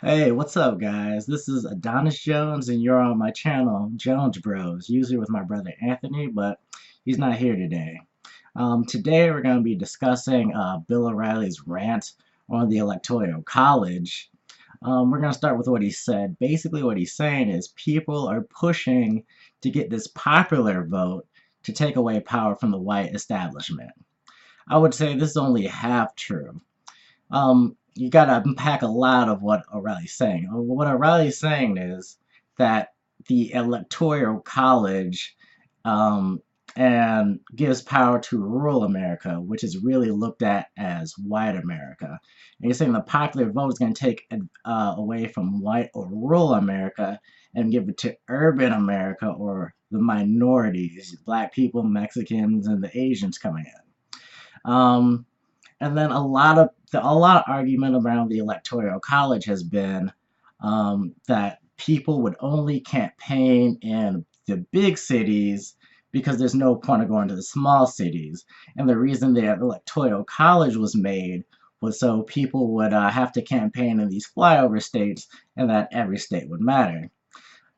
Hey, what's up, guys? This is Adonis Jones, and you're on my channel, Jones Bros, usually with my brother Anthony, but he's not here today. Today, we're going to be discussing Bill O'Reilly's rant on the Electoral College. We're going to start with what he said. Basically, what he's saying is people are pushing to get this popular vote to take away power from the white establishment. I would say this is only half true. You got to unpack a lot of what O'Reilly's saying. What O'Reilly's saying is that the Electoral College um, and gives power to rural America, which is really looked at as white America. And he's saying the popular vote is going to take away from white or rural America and give it to urban America or the minorities, black people, Mexicans, and the Asians coming in. And then a lot of argument around the electoral college has been that people would only campaign in the big cities because there's no point of going to the small cities. And the reason the electoral college was made was so people would have to campaign in these flyover states and that every state would matter.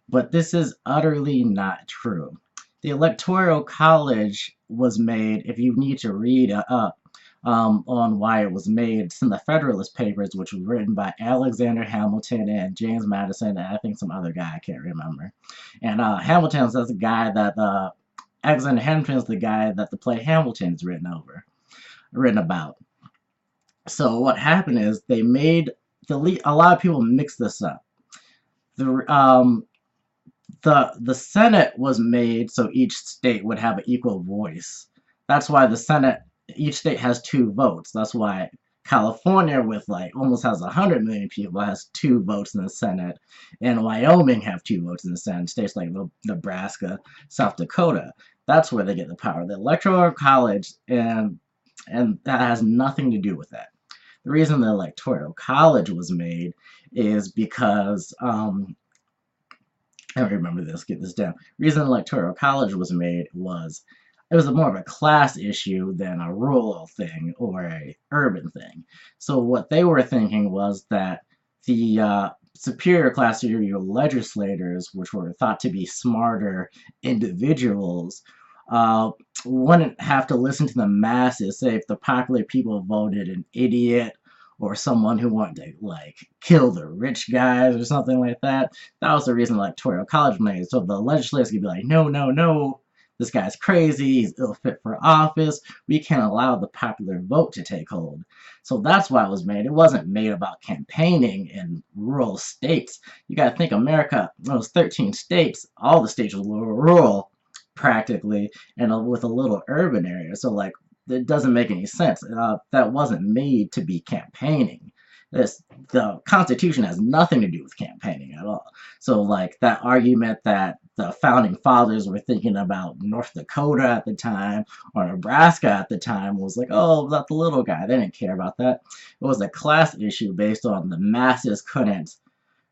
But this is utterly not true. The electoral college was made, if you need to read up on why it was made. It's in the Federalist Papers, which was written by Alexander Hamilton and James Madison, and I think some other guy I can't remember. And Hamilton's the guy that Alexander Hamilton's the guy that the play Hamilton's written about. So what happened is they made a lot of people mix this up. The the Senate was made so each state would have an equal voice. That's why the Senate, each state has two votes. That's why California, with like almost has 100 million people, has two votes in the Senate, and Wyoming have two votes in the Senate. States like Nebraska, South Dakota. That's where they get the power. The Electoral College, and that has nothing to do with that. The reason the Electoral College was made is because I remember this, get this down. Reason Electoral College was made was it was more of a class issue than a rural thing or a urban thing. So what they were thinking was that the superior class of your legislators, which were thought to be smarter individuals, uh, wouldn't have to listen to the masses. Say if the popular people voted an idiot or someone who wanted to like kill the rich guys or something like that. That was the reason the Electoral College made. So the legislators could be like, no, no, no, this guy's crazy, he's ill fit for office. We can't allow the popular vote to take hold. So that's why it was made. It wasn't made about campaigning in rural states. You got to think America, those 13 states, all the states were rural practically, and with a little urban area. So like it doesn't make any sense. That wasn't made to be campaigning. The Constitution has nothing to do with campaigning at all. So like that argument that the founding fathers were thinking about North Dakota at the time or Nebraska at the time was like, oh, about the little guy. They didn't care about that. It was a class issue based on the masses couldn't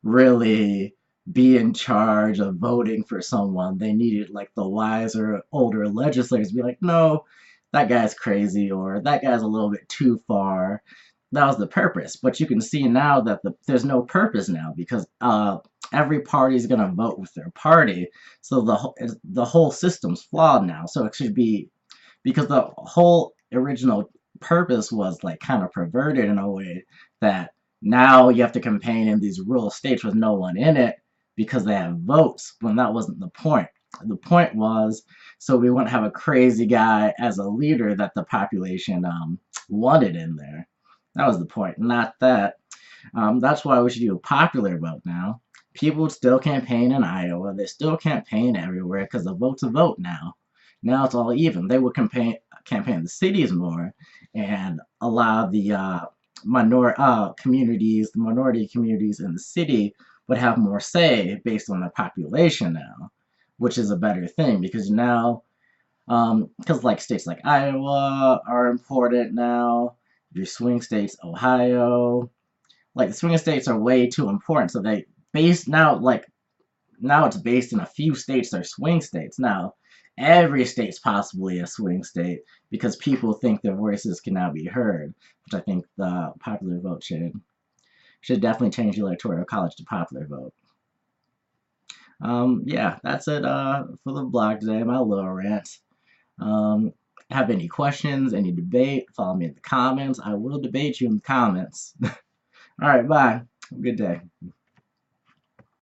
really be in charge of voting for someone. They needed like the wiser, older legislators to be like, no, that guy's crazy or that guy's a little bit too far. That was the purpose. But you can see now that there's no purpose now because every party is going to vote with their party. So the whole system's flawed now. So it should be because the whole original purpose was like kind of perverted in a way that now you have to campaign in these rural states with no one in it because they have votes when that wasn't the point. The point was so we wouldn't have a crazy guy as a leader that the population wanted in there. That was the point, not that. That's why we should do a popular vote now. People would still campaign in Iowa. They still campaign everywhere because the vote's a vote now. Now it's all even. They would campaign the cities more and allow the the minority communities in the city would have more say based on their population now, which is a better thing because now, because like states like Iowa are important now, your swing states, Ohio, like the swing states are way too important. So they base now like now it's based in a few states that are swing states. Now every state's possibly a swing state because people think their voices can now be heard, which I think the popular vote Should definitely change the Electoral College to popular vote. Yeah, that's it for the blog today, my little rant. Um, have any questions, any debate, follow me in the comments. I will debate you in the comments. All right, bye. Have a good day.